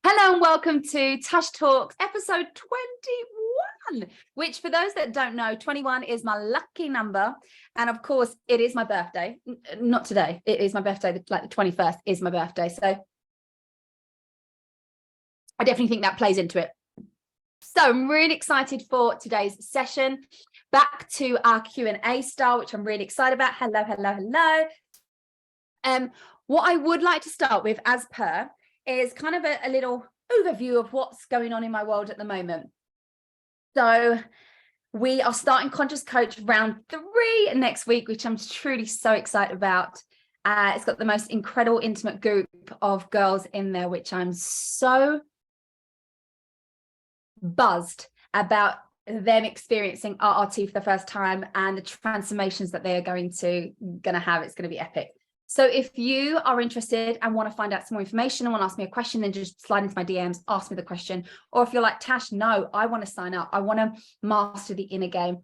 Hello and welcome to Tash Talks episode 21, which for those that don't know, 21 is my lucky number. And of course, it is my birthday. Not today. It is my birthday. Like the 21st is my birthday. So I definitely think that plays into it. So I'm really excited for today's session. Back to our Q&A style, which I'm really excited about. Hello. What I would like to start with, as per, is kind of a little overview of what's going on in my world at the moment. So we are starting Conscious Coach round 3 next week, which I'm truly so excited about. It's got the most incredible intimate group of girls in there, which I'm so buzzed about them experiencing RRT for the first time and the transformations that they are going to have. It's going to be epic. So if you are interested and want to find out some more information and want to ask me a question, then just slide into my DMs, ask me the question. Or if you're like, Tash, no, I want to sign up. I want to master the inner game.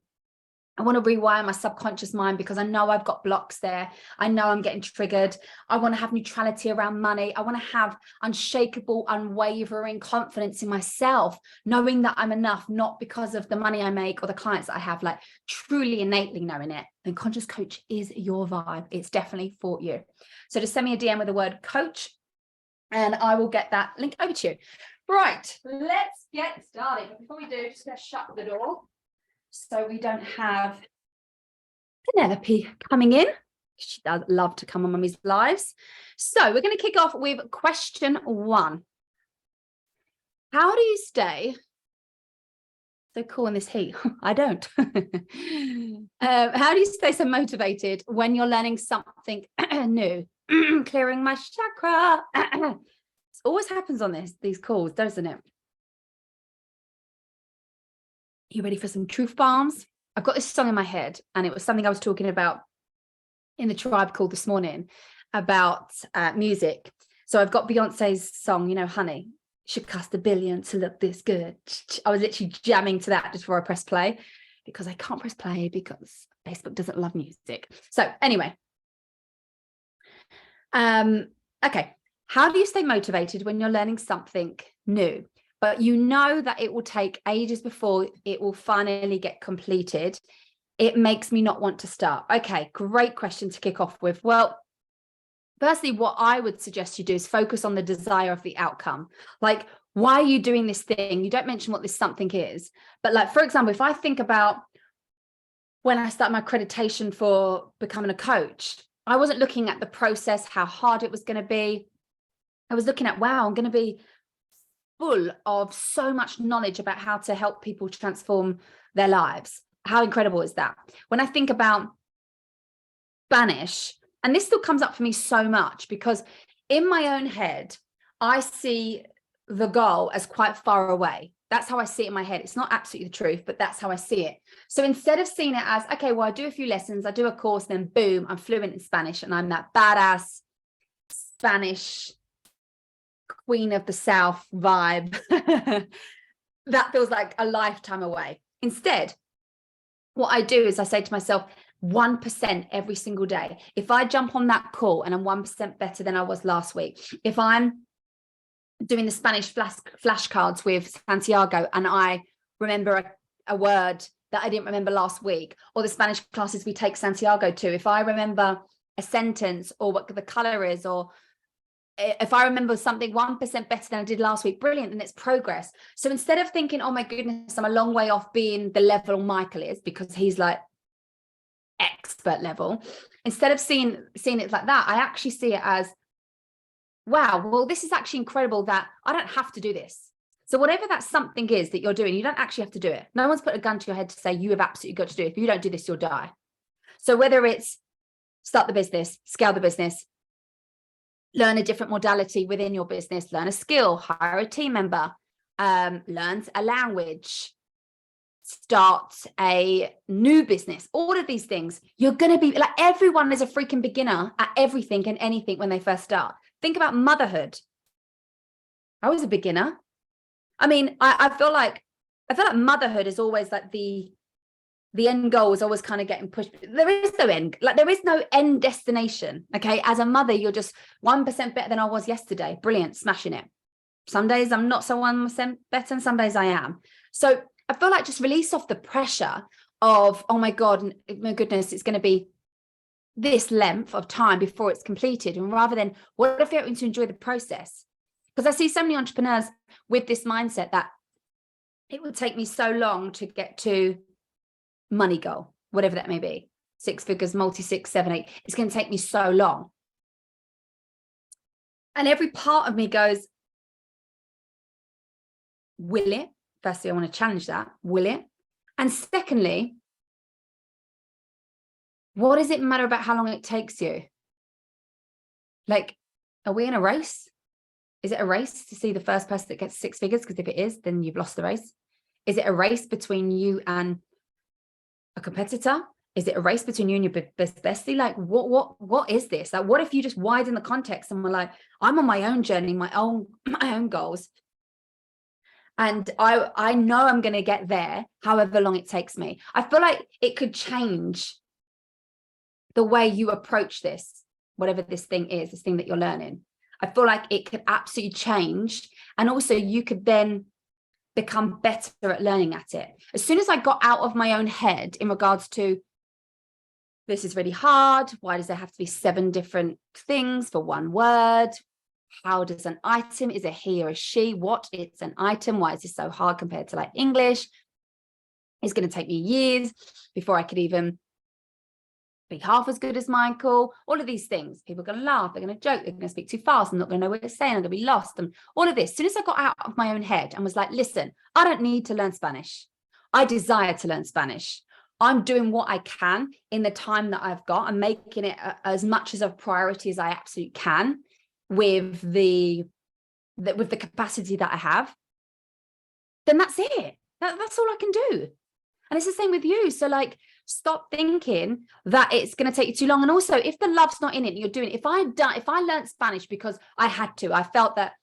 I want to rewire my subconscious mind because I know I've got blocks there. I know I'm getting triggered. I want to have neutrality around money. I want to have unshakable, unwavering confidence in myself, knowing that I'm enough, not because of the money I make or the clients that I have, like truly innately knowing it. And Conscious Coach is your vibe. It's definitely for you. So just send me a DM with the word coach and I will get that link over to you. Right, let's get started. But before we do, just going to shut the door, so we don't have Penelope coming in. She does love to come on Mummy's Lives. So we're going to kick off with question 1. How do you stay so cool in this heat? I don't. How do you stay so motivated when you're learning something new? Clearing my chakra. It always happens on these calls, doesn't it? You ready for some truth bombs? I've got this song in my head, and it was something I was talking about in the tribe call this morning about music. So I've got Beyonce's song, Honey, should cost $1 billion to look this good. I was literally jamming to that just before I press play, because I can't press play because Facebook doesn't love music. So anyway, okay. How do you stay motivated when you're learning something new, but you know that it will take ages before it will finally get completed? It makes me not want to start. Okay, great question to kick off with. Well, firstly, what I would suggest you do is focus on the desire of the outcome. Like, why are you doing this thing? You don't mention what this something is. But like, for example, if I think about when I started my accreditation for becoming a coach, I wasn't looking at the process, how hard it was going to be. I was looking at, wow, I'm going to be full of so much knowledge about how to help people transform their lives. How incredible is that? When I think about Spanish, and this still comes up for me so much because in my own head, I see the goal as quite far away. That's how I see it in my head. It's not absolutely the truth, but that's how I see it. So instead of seeing it as, okay, well, I do a few lessons, I do a course, then boom, I'm fluent in Spanish and I'm that badass Spanish Queen of the South vibe. That feels like a lifetime away. Instead, what I do is I say to myself, 1% every single day. If I jump on that call and I'm 1% better than I was last week, if I'm doing the Spanish flashcards with Santiago and I remember a word that I didn't remember last week, or the Spanish classes we take Santiago to, if I remember a sentence or what the color is, or if I remember something 1% better than I did last week, brilliant, and it's progress. So instead of thinking, oh my goodness, I'm a long way off being the level Michael is because he's like expert level, instead of seeing it like that, I actually see it as, wow, well, this is actually incredible that I don't have to do this. So whatever that something is that you're doing, you don't actually have to do it. No one's put a gun to your head to say you have absolutely got to do it. If you don't do this, you'll die. So whether it's start the business, scale the business, learn a different modality within your business, learn a skill, hire a team member, learn a language, start a new business, all of these things, you're going to be like, everyone is a freaking beginner at everything and anything when they first start. Think about motherhood. I was a beginner. I mean, I feel like motherhood is always like the end goal is always kind of getting pushed. There is no end, like there is no end destination. Okay. As a mother, you're just 1% better than I was yesterday. Brilliant. Smashing it. Some days I'm not so 1% better, and some days I am. So I feel like just release off the pressure of, oh my God, my goodness, it's going to be this length of time before it's completed. And rather than, what if you're able to enjoy the process? Because I see so many entrepreneurs with this mindset that it will take me so long to get to money goal, whatever that may be, 6 figures, multi 6, 7, 8. It's going to take me so long. And every part of me goes, will it? Firstly, I want to challenge that. Will it? And secondly, what does it matter about how long it takes you? Like, are we in a race? Is it a race to see the first person that gets 6 figures? Because if it is, then you've lost the race. Is it a race between you and a competitor? Is it a race between you and your best bestie? Like, what is this? Like, what if you just widen the context and we're like, I'm on my own journey, my own goals. And I know I'm going to get there, however long it takes me. I feel like it could change the way you approach this, whatever this thing is, this thing that you're learning. I feel like it could absolutely change. And also you could then become better at learning at it. As soon as I got out of my own head in regards to, this is really hard. Why does there have to be 7 different things for one word? How does an item, is it he or a she? What? It's an item. Why is this so hard compared to like English? It's going to take me years before I could even be half as good as Michael. All of these things. People are going to laugh. They're going to joke. They're going to speak too fast. I'm not going to know what they're saying. I'm going to be lost. And all of this. As soon as I got out of my own head and was like, listen, I don't need to learn Spanish. I desire to learn Spanish. I'm doing what I can in the time that I've got. I'm making it as much as a priority as I absolutely can with the capacity that I have. Then that's it. That's all I can do. And it's the same with you. So like, stop thinking that it's going to take you too long. And also, if the love's not in it, you're doing it. If I learned Spanish because I had to, I felt that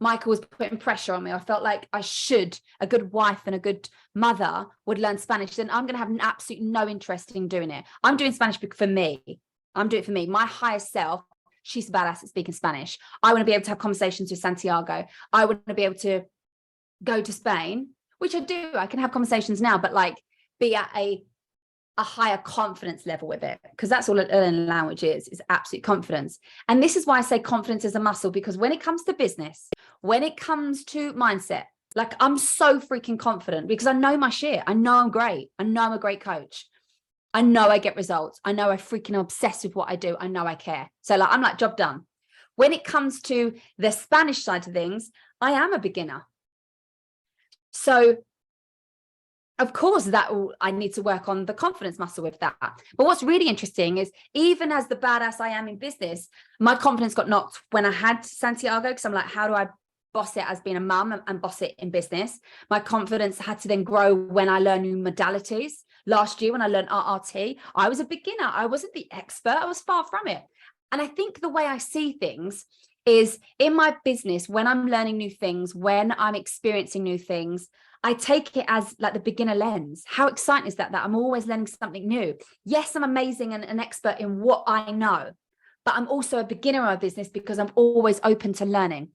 Michael was putting pressure on me, I felt like I should, a good wife and a good mother would learn Spanish, then I'm going to have absolutely no interest in doing it. I'm doing Spanish for me. I'm doing it for me. My higher self, she's badass at speaking Spanish. I want to be able to have conversations with Santiago. I want to be able to go to Spain, which I do. I can have conversations now, but like be at a higher confidence level with it, because that's all a learning language is absolute confidence. And this is why I say confidence is a muscle, because when it comes to business, when it comes to mindset, like I'm so freaking confident because I know my shit. I know I'm great. I know I'm a great coach. I know I get results. I know I freaking obsessed with what I do. I know I care. So like, I'm like, job done. When it comes to the Spanish side of things, I am a beginner. So of course, I need to work on the confidence muscle with that. But what's really interesting is, even as the badass I am in business, my confidence got knocked when I had Santiago, because I'm like, how do I boss it as being a mum and boss it in business? My confidence had to then grow when I learned new modalities. Last year, when I learned RRT, I was a beginner. I wasn't the expert. I was far from it. And I think the way I see things is, in my business, when I'm learning new things, when I'm experiencing new things, I take it as like the beginner lens. How exciting is that I'm always learning something new? Yes, I'm amazing and an expert in what I know, but I'm also a beginner in my business because I'm always open to learning.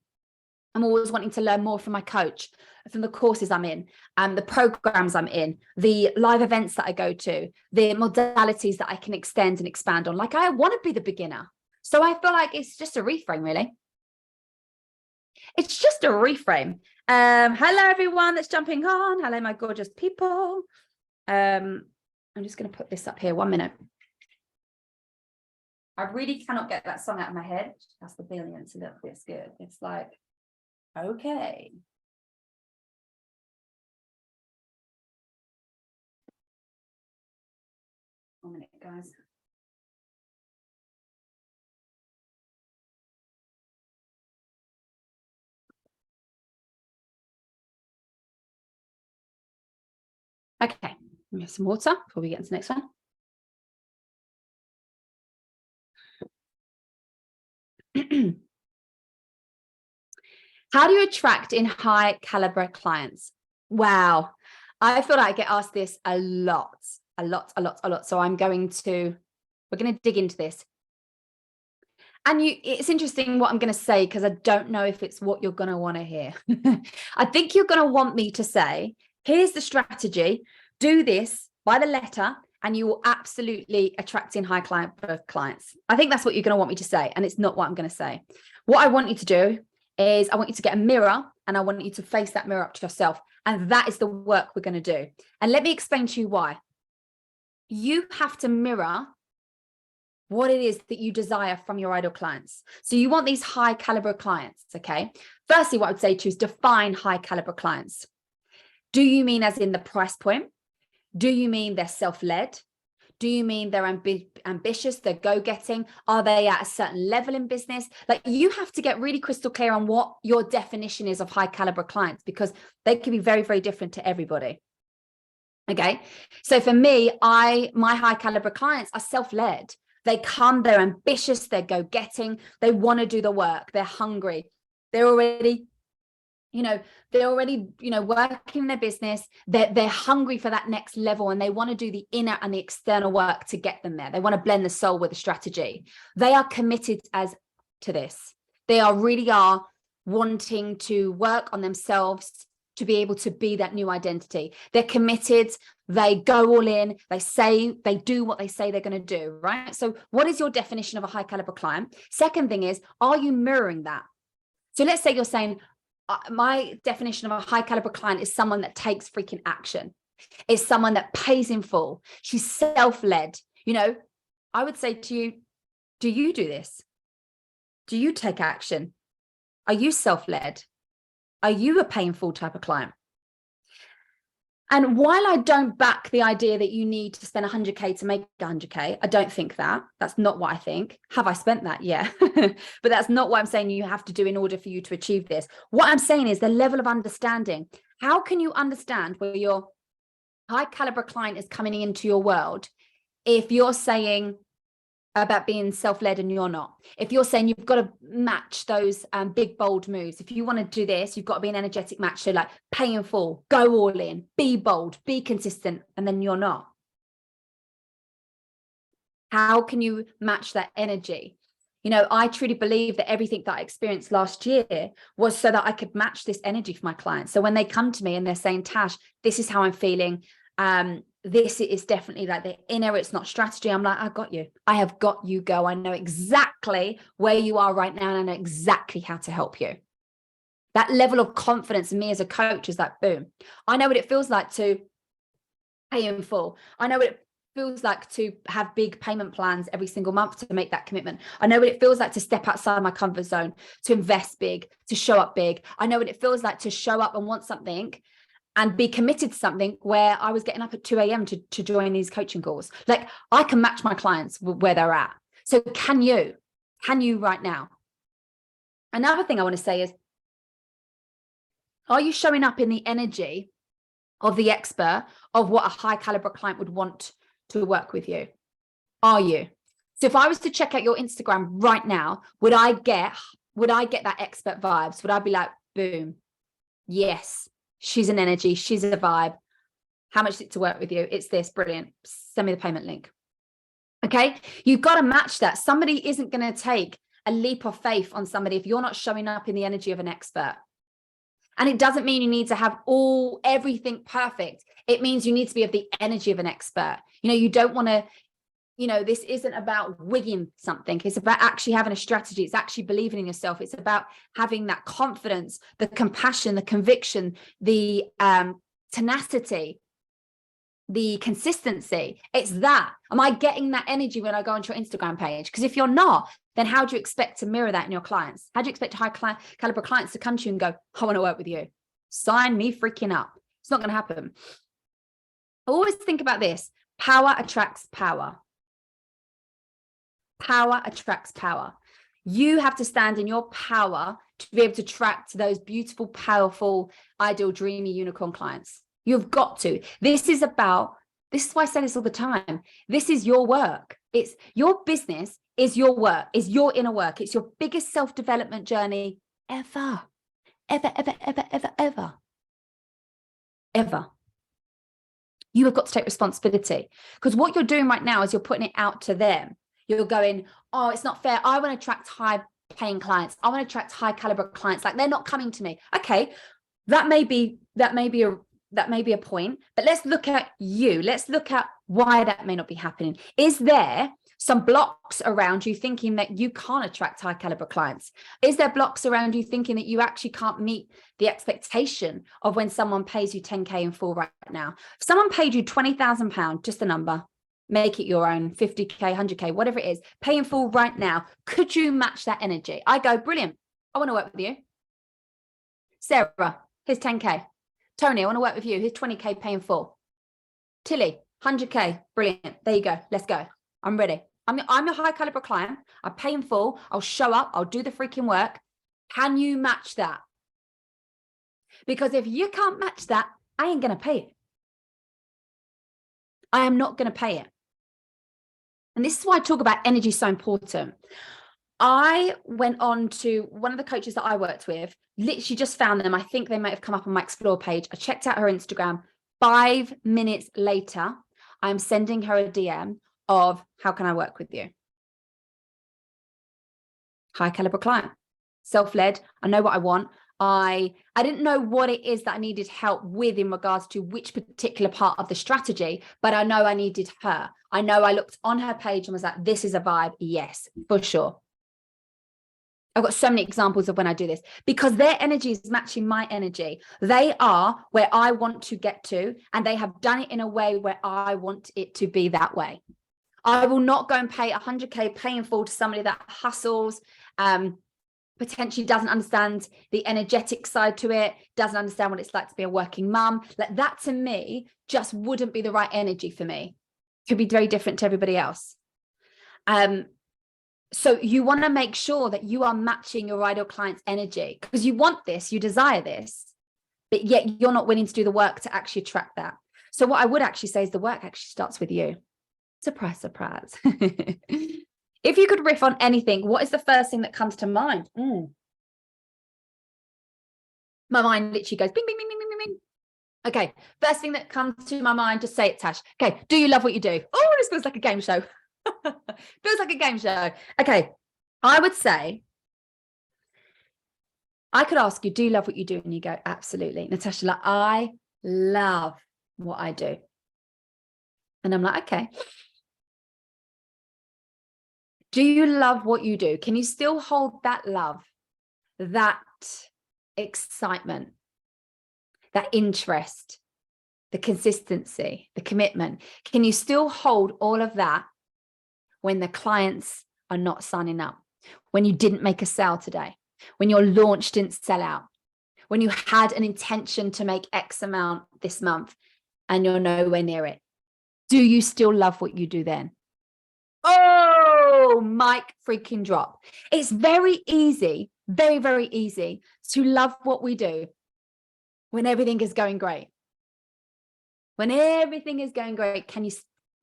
I'm always wanting to learn more from my coach, from the courses I'm in, the programs I'm in, the live events that I go to, the modalities that I can extend and expand on. Like, I want to be the beginner. So I feel like it's just a reframe, really. It's just a reframe. Hello, everyone that's jumping on. Hello, my gorgeous people. I'm just going to put this up here. 1 minute. I really cannot get that song out of my head. That's the brilliance of this. Good. It's like, okay. 1 minute, guys. Okay, let me have some water before we get into the next one. How do you attract in high caliber clients? Wow. I feel like I get asked this a lot. So we're going to dig into this. And it's interesting what I'm going to say, because I don't know if it's what you're going to want to hear. I think you're going to want me to say, here's the strategy, do this by the letter, and you will absolutely attract in high clients. I think that's what you're going to want me to say. And it's not what I'm going to say. What I want you to do is I want you to get a mirror, and I want you to face that mirror up to yourself. And that is the work we're going to do. And let me explain to you why. You have to mirror what it is that you desire from your ideal clients. So you want these high caliber clients, okay? Firstly, what I would say to you is define high caliber clients. Do you mean as in the price point? Do you mean they're self-led? Do you mean they're ambitious, they're go-getting? Are they at a certain level in business? Like, you have to get really crystal clear on what your definition is of high caliber clients, because they can be very, very different to everybody. Okay. So for me, my high caliber clients are self-led. They come, they're ambitious, they're go-getting, they want to do the work, they're hungry, they're already, working in their business, they're hungry for that next level, and they want to do the inner and the external work to get them there. They want to blend the soul with the strategy. They are committed to this. They really are wanting to work on themselves to be able to be that new identity. They're committed. They go all in. They do what they say they're going to do, right? So what is your definition of a high caliber client? Second thing is, are you mirroring that? So let's say you're saying, my definition of a high caliber client is someone that takes freaking action. Is someone that pays in full. She's self-led. I would say to you, do you do this? Do you take action? Are you self-led? Are you a painful type of client? And while I don't back the idea that you need to spend 100K to make 100K, I don't think that. That's not what I think. Have I spent that? Yeah. But that's not what I'm saying you have to do in order for you to achieve this. What I'm saying is the level of understanding. How can you understand where your high caliber client is coming into your world if you're saying about being self-led and you're not? If you're saying you've got to match those big, bold moves, if you want to do this, you've got to be an energetic match. So like, pay in full, go all in, be bold, be consistent, and then you're not. How can you match that energy? I truly believe that everything that I experienced last year was so that I could match this energy for my clients. So when they come to me and they're saying, Tash, this is how I'm feeling, this is definitely like the inner, it's not strategy. I'm like, I got you. I have got you, girl. I know exactly where you are right now, and I know exactly how to help you. That level of confidence in me as a coach is like, boom. I know what it feels like to pay in full. I know what it feels like to have big payment plans every single month to make that commitment. I know what it feels like to step outside my comfort zone, to invest big, to show up big. I know what it feels like to show up and want something and be committed to something where I was getting up at 2 a.m. to join these coaching calls. Like, I can match my clients where they're at. So can you right now? Another thing I want to say is, are you showing up in the energy of the expert of what a high caliber client would want to work with you? Are you? So if I was to check out your Instagram right now, would I get that expert vibes? Would I be like, boom, yes, she's an energy, she's a vibe. How much is it to work with you? It's this, brilliant. Send me the payment link. Okay, you've got to match that. Somebody isn't going to take a leap of faith on somebody if you're not showing up in the energy of an expert. And it doesn't mean you need to have everything perfect. It means you need to be of the energy of an expert. You don't want to, this isn't about wigging something. It's about actually having a strategy. It's actually believing in yourself. It's about having that confidence, the compassion, the conviction, the tenacity, the consistency. It's that. Am I getting that energy when I go onto your Instagram page? Because if you're not, then how do you expect to mirror that in your clients? How do you expect high caliber clients to come to you and go, I want to work with you? Sign me freaking up. It's not going to happen. Always think about this. Power attracts power. Power attracts power. You have to stand in your power to be able to attract those beautiful, powerful, ideal, dreamy unicorn clients. You've got to. This is why I say this all the time. This is your work. It's your business, is your work, is your inner work. It's your biggest self-development journey ever. Ever, ever, ever, ever, ever. Ever. You have got to take responsibility, because what you're doing right now is you're putting it out to them. You're going, oh, it's not fair. I want to attract high paying clients. I want to attract high caliber clients. Like, they're not coming to me. Okay, that may be a point, but let's look at you. Let's look at why that may not be happening. Is there some blocks around you thinking that you can't attract high caliber clients? Is there blocks around you thinking that you actually can't meet the expectation of when someone pays you 10K in full right now? If someone paid you £20,000, just a number, make it your own, 50K, 100K, whatever it is, pay in full right now. Could you match that energy? I go, brilliant. I want to work with you. Sarah, here's 10K. Tony, I want to work with you. Here's 20K pay in full. Tilly, 100K. Brilliant. There you go. Let's go. I'm ready. I'm a high caliber client. I pay in full. I'll show up. I'll do the freaking work. Can you match that? Because if you can't match that, I ain't going to pay it. I am not going to pay it. And this is why I talk about energy so important. I went on to one of the coaches that I worked with, literally just found them. I think they might have come up on my explore page. I checked out her Instagram. 5 minutes later, I'm sending her a DM of, how can I work with you? High caliber client, self-led. I know what I want. I didn't know what it is that I needed help with in regards to which particular part of the strategy, but I know I needed her. I know I looked on her page and was like, this is a vibe. Yes, for sure. I've got so many examples of when I do this, because their energy is matching my energy. They are where I want to get to, and they have done it in a way where I want it to be that way. I will not go and pay 100K pay in full to somebody that hustles, potentially doesn't understand the energetic side to it, doesn't understand what it's like to be a working mum. Like, that to me just wouldn't be the right energy for me. Could be very different to everybody else. So you want to make sure that you are matching your ideal client's energy, because you want this, you desire this, but yet you're not willing to do the work to actually attract that. So what I would actually say is the work actually starts with you. Surprise, surprise. If you could riff on anything, what is the first thing that comes to mind? My mind literally goes bing, bing, bing, bing, bing, bing. Okay, first thing that comes to my mind, just say it, Tash. Okay, do you love what you do? Oh, this feels like a game show. Feels like a game show. Okay, I would say, I could ask you, do you love what you do? And you go, absolutely. Natasha, like, I love what I do. And I'm like, okay. Do you love what you do? Can you still hold that love, that excitement, that interest, the consistency, the commitment? Can you still hold all of that when the clients are not signing up, when you didn't make a sale today, when your launch didn't sell out, when you had an intention to make X amount this month and you're nowhere near it? Do you still love what you do then? Oh, mic freaking drop. It's very easy, very, very easy to love what we do when everything is going great. When everything is going great,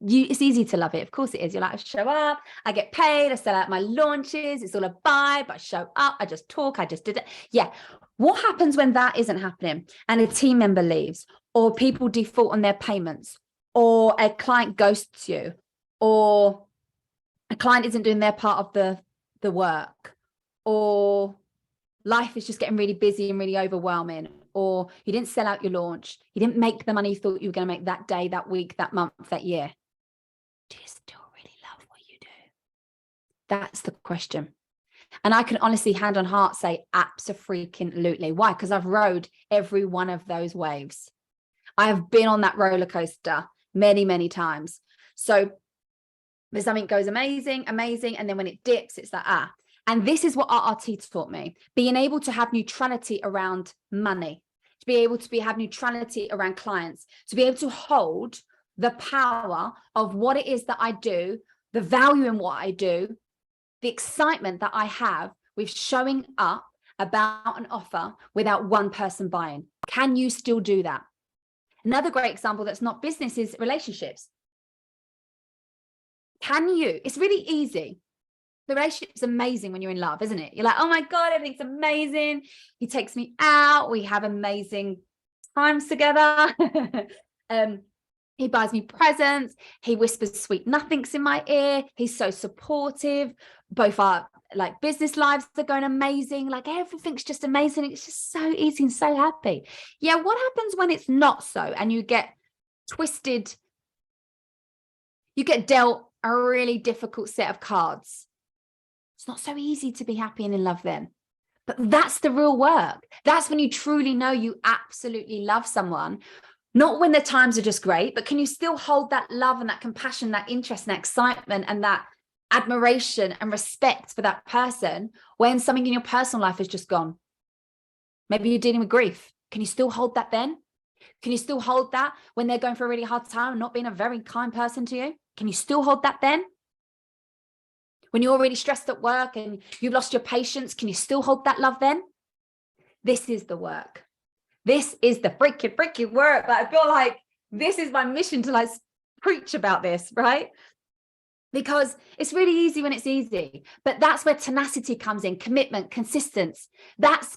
it's easy to love it. Of course it is. You're like, I show up, I get paid, I sell out my launches, it's all a vibe, I show up, I just talk, I just did it. Yeah. What happens when that isn't happening and a team member leaves, or people default on their payments, or a client ghosts you, or a client isn't doing their part of the work, or life is just getting really busy and really overwhelming, or you didn't sell out your launch, you didn't make the money you thought you were going to make that day, that week, that month, that year? Do you still really love what you do? That's the question. And I can honestly, hand on heart, say abso-freaking-lutely. Why? Because I've rode every one of those waves. I have been on that roller coaster many, many times. So there's something goes amazing, amazing. And then when it dips, it's like, And this is what RRT taught me, being able to have neutrality around money, to be able to have neutrality around clients, to be able to hold the power of what it is that I do, the value in what I do, the excitement that I have with showing up about an offer without one person buying. Can you still do that? Another great example that's not business is relationships. Can you? It's really easy. The relationship is amazing when you're in love, isn't it? You're like, oh my God, everything's amazing. He takes me out. We have amazing times together. He buys me presents. He whispers sweet nothings in my ear. He's so supportive. Both our like business lives are going amazing. Like everything's just amazing. It's just so easy and so happy. Yeah. What happens when it's not so and you get twisted? You get dealt a really difficult set of cards. It's not so easy to be happy and in love then. But that's the real work. That's when you truly know you absolutely love someone. Not when the times are just great, but can you still hold that love and that compassion, that interest and that excitement and that admiration and respect for that person when something in your personal life has just gone? Maybe you're dealing with grief. Can you still hold that then? Can you still hold that when they're going through a really hard time and not being a very kind person to you? Can you still hold that then? When you're already stressed at work and you've lost your patience, can you still hold that love then? This is the work. This is the freaking work. Like, I feel like this is my mission to like preach about this, right? Because it's really easy when it's easy, but that's where tenacity comes in, commitment, consistency. That's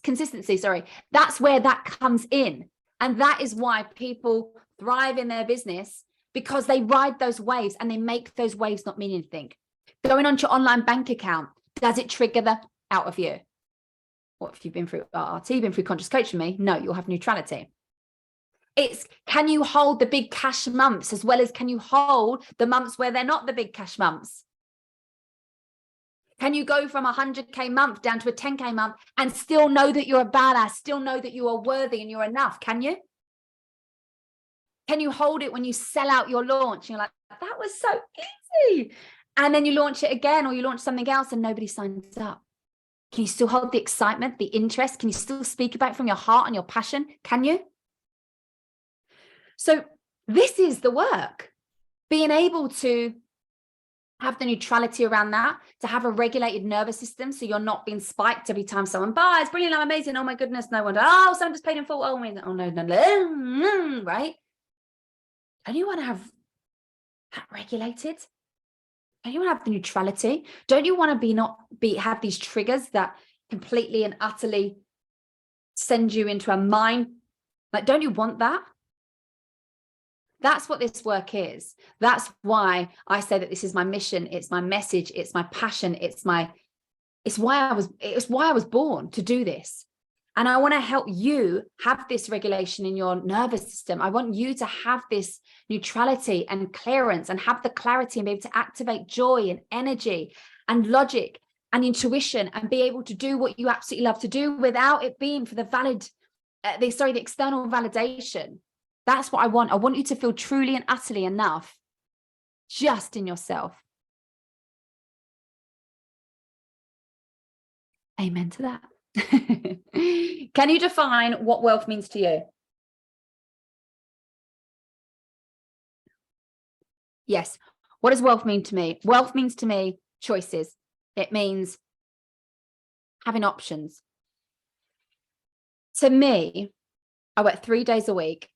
where that comes in. And that is why people thrive in their business, because they ride those waves and they make those waves not mean anything. Going onto your online bank account, does it trigger the out of you? What if you've been through RRT, been through conscious coaching me? No, you'll have neutrality. It's, can you hold the big cash months as well as can you hold the months where they're not the big cash months? Can you go from a 100K month down to a 10K month and still know that you're a badass, still know that you are worthy and you're enough? Can you? Can you hold it when you sell out your launch? You're like, that was so easy. And then you launch it again or you launch something else and nobody signs up. Can you still hold the excitement, the interest? Can you still speak about it from your heart and your passion? Can you? So this is the work. Being able to have the neutrality around that, to have a regulated nervous system so you're not being spiked every time someone buys. Brilliant, I'm amazing. Oh my goodness, no wonder. Oh, someone just paid in full. Oh, no, right? Don't you want to have that regulated? Don't you want to have the neutrality? Don't you want to have these triggers that completely and utterly send you into a mind? Like, don't you want that? That's what this work is. That's why I say that this is my mission. It's my message. It's my passion. It's why I was born to do this. And I want to help you have this regulation in your nervous system. I want you to have this neutrality and clearance and have the clarity and be able to activate joy and energy and logic and intuition and be able to do what you absolutely love to do without it being for the external validation. That's what I want. I want you to feel truly and utterly enough just in yourself. Amen to that. Can you define what wealth means to you? Yes. What does wealth mean to me? Wealth means to me choices. It means having options. To me, I work 3 days a week.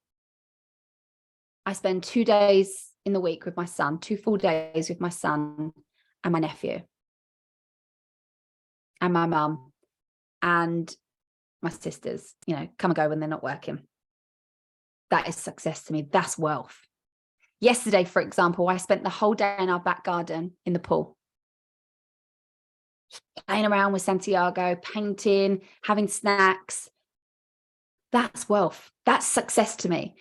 I spend 2 days in the week with my son, 2 full days with my son and my nephew and my mum and my sisters, come and go when they're not working. That is success to me. That's wealth. Yesterday, for example, I spent the whole day in our back garden in the pool, playing around with Santiago, painting, having snacks. That's wealth. That's success to me.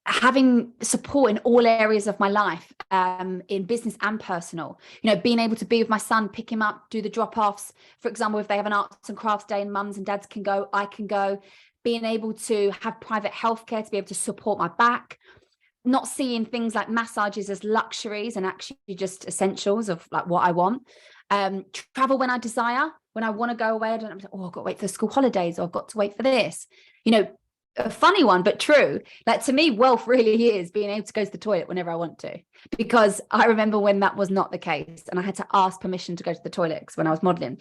Having support in all areas of my life, in business and personal, being able to be with my son, pick him up, do the drop-offs. For example, if they have an arts and crafts day and mums and dads can go, I can go. Being able to have private healthcare to be able to support my back, not seeing things like massages as luxuries and actually just essentials of like what I want. Travel when I desire, when I want to go away. I've got to wait for the school holidays, or I've got to wait for this. A funny one, but true. Like, to me, wealth really is being able to go to the toilet whenever I want to, because I remember when that was not the case and I had to ask permission to go to the toilet when I was modeling.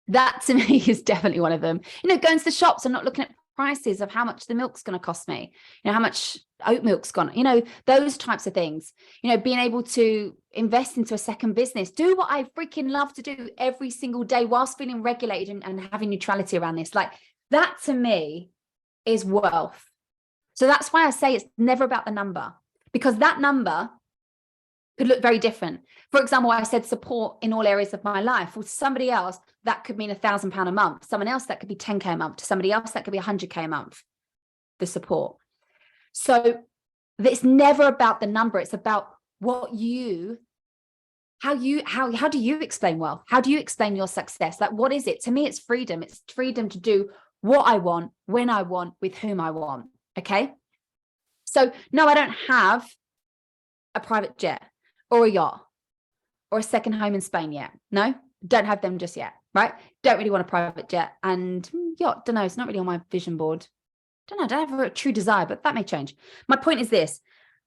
That to me is definitely one of them. Going to the shops and not looking at prices of how much the milk's going to cost me, how much oat milk's gone, those types of things, being able to invest into a second business, do what I freaking love to do every single day whilst feeling regulated and having neutrality around this. Like, that to me is wealth. So that's why I say it's never about the number, because that number could look very different. For example, I said support in all areas of my life. For somebody else, that could mean £1,000 a month. Someone else, that could be 10K a month. To somebody else, that could be 100K a month, the support. So it's never about the number. It's about what you, how do you explain wealth? How do you explain your success? Like, what is it? To me, it's freedom. It's freedom to do what I want, when I want, with whom I want. Okay. So no, I don't have a private jet or a yacht or a second home in Spain yet. No, don't have them just yet. Right. Don't really want a private jet and yacht. Don't know. It's not really on my vision board. Don't know. I don't have a true desire, but that may change. My point is this.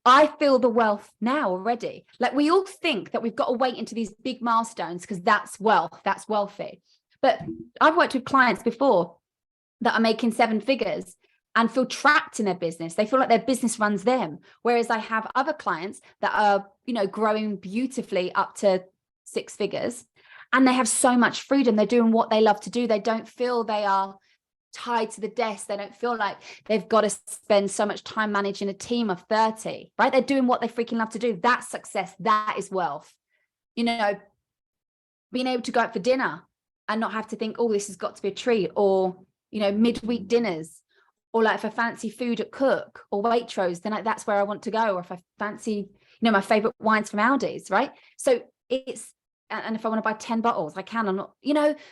I feel the wealth now already. Like, we all think that we've got to wait into these big milestones because that's wealth, that's wealthy. But I've worked with clients before that are making 7 figures and feel trapped in their business. They feel like their business runs them. Whereas I have other clients that are, growing beautifully up to 6 figures, and they have so much freedom. They're doing what they love to do. They don't feel they are tied to the desk. They don't feel like they've got to spend so much time managing a team of 30, right? They're doing what they freaking love to do. That's success. That is wealth. Being able to go out for dinner and not have to think, oh, this has got to be a treat, or, midweek dinners, or like if I fancy food at Cook or Waitrose, then that's where I want to go. Or if I fancy, my favorite wines from Aldi's, right? So and if I want to buy 10 bottles, I can. I'm not,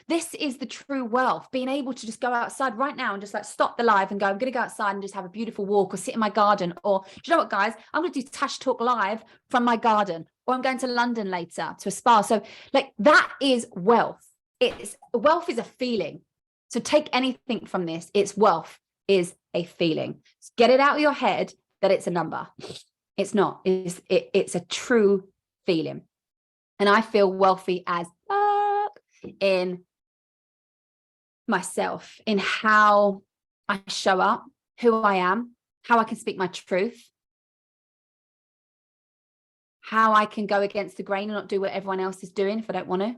this is the true wealth, being able to just go outside right now and just like stop the live and go, I'm going to go outside and just have a beautiful walk or sit in my garden. Or, do you know what, guys, I'm going to do Tash Talk live from my garden, or I'm going to London later to a spa. So like, that is wealth. Wealth is a feeling. So take anything from this. It's wealth is a feeling. Get it out of your head that it's a number. It's not. It's a true feeling. And I feel wealthy as fuck in myself, in how I show up, who I am, how I can speak my truth, how I can go against the grain and not do what everyone else is doing if I don't want to.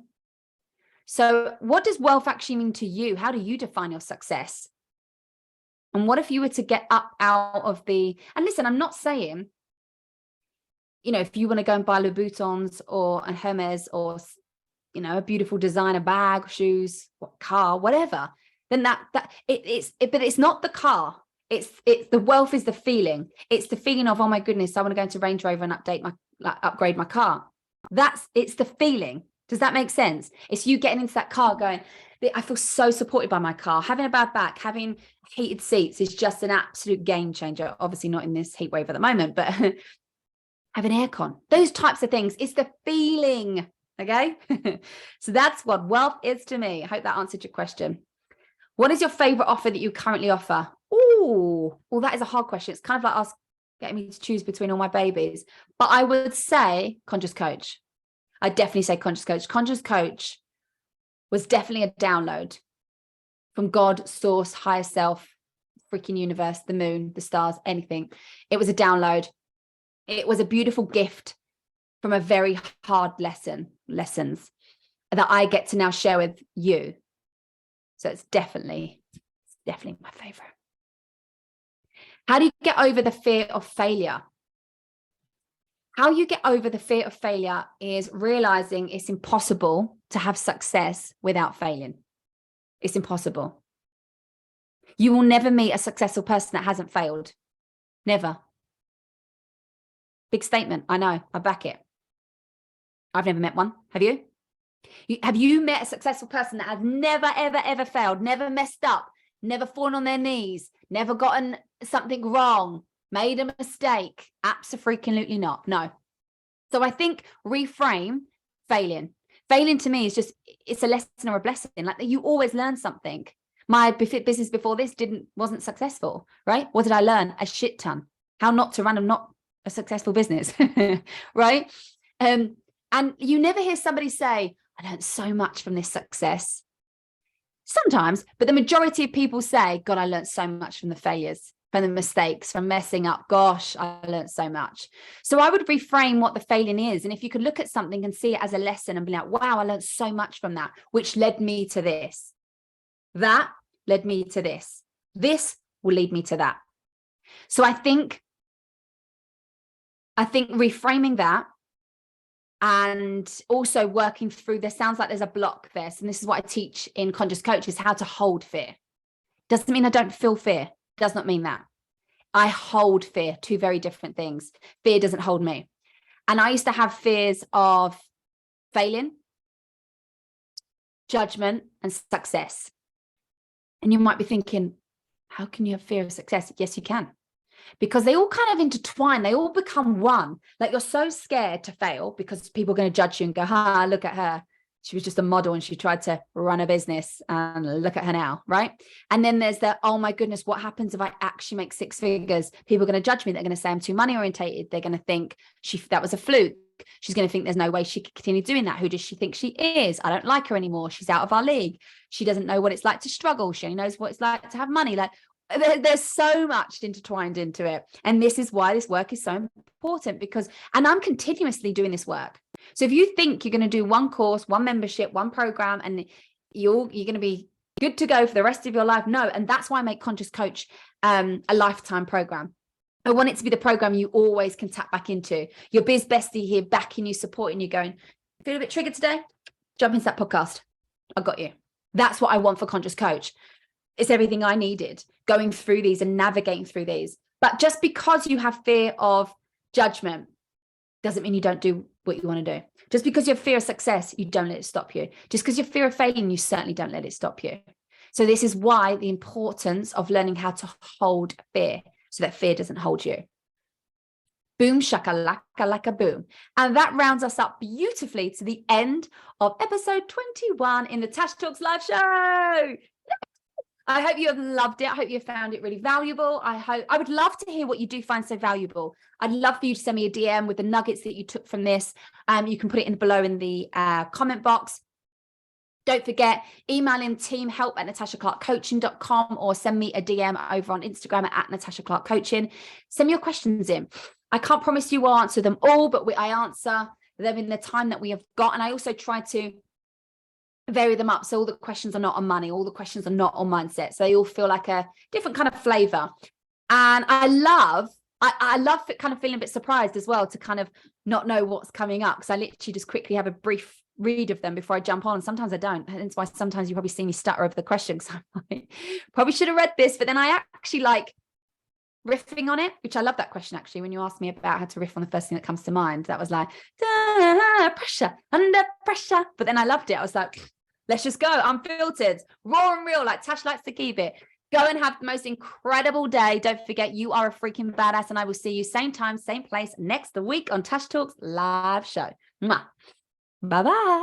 So what does wealth actually mean to you? How do you define your success? And what if you were to get up out of and listen, I'm not saying, if you want to go and buy Louboutins or a Hermes or, a beautiful designer bag, shoes, car, whatever, then but it's not the car. It's the wealth is the feeling. It's the feeling of, oh my goodness, I want to go into Range Rover and upgrade my car. It's the feeling. Does that make sense? It's you getting into that car going, I feel so supported by my car. Having a bad back, having heated seats is just an absolute game changer. Obviously not in this heat wave at the moment, but having aircon, those types of things. It's the feeling. Okay. So that's what wealth is to me. I hope that answered your question. What is your favorite offer that you currently offer? Oh, well, that is a hard question. It's kind of like getting me to choose between all my babies, but I would say Conscious Coach. I definitely say Conscious Coach. Conscious Coach was definitely a download from God, source, higher self, freaking universe, the moon, the stars, anything. It was a download. It was a beautiful gift from a very hard lessons that I get to now share with you. So it's definitely my favorite. How do you get over the fear of failure? How you get over the fear of failure is realizing it's impossible to have success without failing. It's impossible. You will never meet a successful person that hasn't failed. Never. Big statement. I know. I back it. I've never met one. Have you? Have you met a successful person that has never, ever, ever failed, never messed up, never fallen on their knees, never gotten something wrong, made a mistake? Absolutely not. No. So I think reframe failing. Failing to me is just, it's a lesson or a blessing. Like, you always learn something. My business before this wasn't successful, right? What did I learn? A shit ton. How not to run not a successful business, right? And you never hear somebody say, I learned so much from this success. Sometimes, but the majority of people say, God, I learned so much from the failures, from the mistakes, from messing up. Gosh, I learned so much. So I would reframe what the failing is. And if you could look at something and see it as a lesson and be like, wow, I learned so much from that, which led me to this. That led me to this. This will lead me to that. So I think I think reframing that, and also working through, there sounds like there's a block there. And this is what I teach in Conscious Coach, is how to hold fear. Doesn't mean I don't feel fear. Does not mean that. I hold fear, two very different things. Fear doesn't hold me. And I used to have fears of failing, judgment, and success. And you might be thinking, how can you have fear of success? Yes, you can. Because they all kind of intertwine. They all become one. Like, you're so scared to fail because people are going to judge you and go, look at her. She was just a model and she tried to run a business, and look at her now, right? And then there's the, oh my goodness, what happens if I actually make 6 figures? People are going to judge me. They're going to say I'm too money orientated. They're going to think that was a fluke. She's going to think there's no way she could continue doing that. Who does she think she is? I don't like her anymore. She's out of our league. She doesn't know what it's like to struggle. She only knows what it's like to have money. Like, there's so much intertwined into it. And this is why this work is so important, because, and I'm continuously doing this work. So if you think you're going to do one course, one membership, one program, and you're going to be good to go for the rest of your life, no. And that's why I make Conscious Coach a lifetime program. I want it to be the program you always can tap back into. Your biz bestie here backing you, supporting you, going, feel a bit triggered today? Jump into that podcast. I got you. That's what I want for Conscious Coach. It's everything I needed, going through these and navigating through these. But just because you have fear of judgment doesn't mean you don't do what you want to do. Just because you have fear of success, you don't let it stop you. Just because you have fear of failing, you certainly don't let it stop you. So this is why the importance of learning how to hold fear, so that fear doesn't hold you. Boom shakalaka like a boom. And that rounds us up beautifully to the end of episode 21 in the Tash Talks live show. I hope you have loved it. I hope you found it really valuable. I would love to hear what you do find so valuable. I'd love for you to send me a DM with the nuggets that you took from this. You can put it in below in the comment box. Don't forget, email in teamhelp@natashaclarkcoaching.com, or send me a DM over on Instagram at Natasha Clark Coaching. Send me your questions in. I can't promise you I'll answer them all, but I answer them in the time that we have got. And I also try to vary them up, so all the questions are not on money, all the questions are not on mindset, so they all feel like a different kind of flavor. And I love kind of feeling a bit surprised as well, to kind of not know what's coming up, because I literally just quickly have a brief read of them before I jump on, and sometimes I don't. And that's why sometimes you probably see me stutter over the questions. I'm like, probably should have read this, but then I actually like riffing on it, which I love that question actually. When you asked me about how to riff on the first thing that comes to mind, that was like pressure, under pressure. But then I loved it. I was like, let's just go unfiltered, raw and real, like Tash likes to keep it. Go and have the most incredible day. Don't forget, you are a freaking badass, and I will see you same time, same place next week on Tash Talks live show. Bye bye.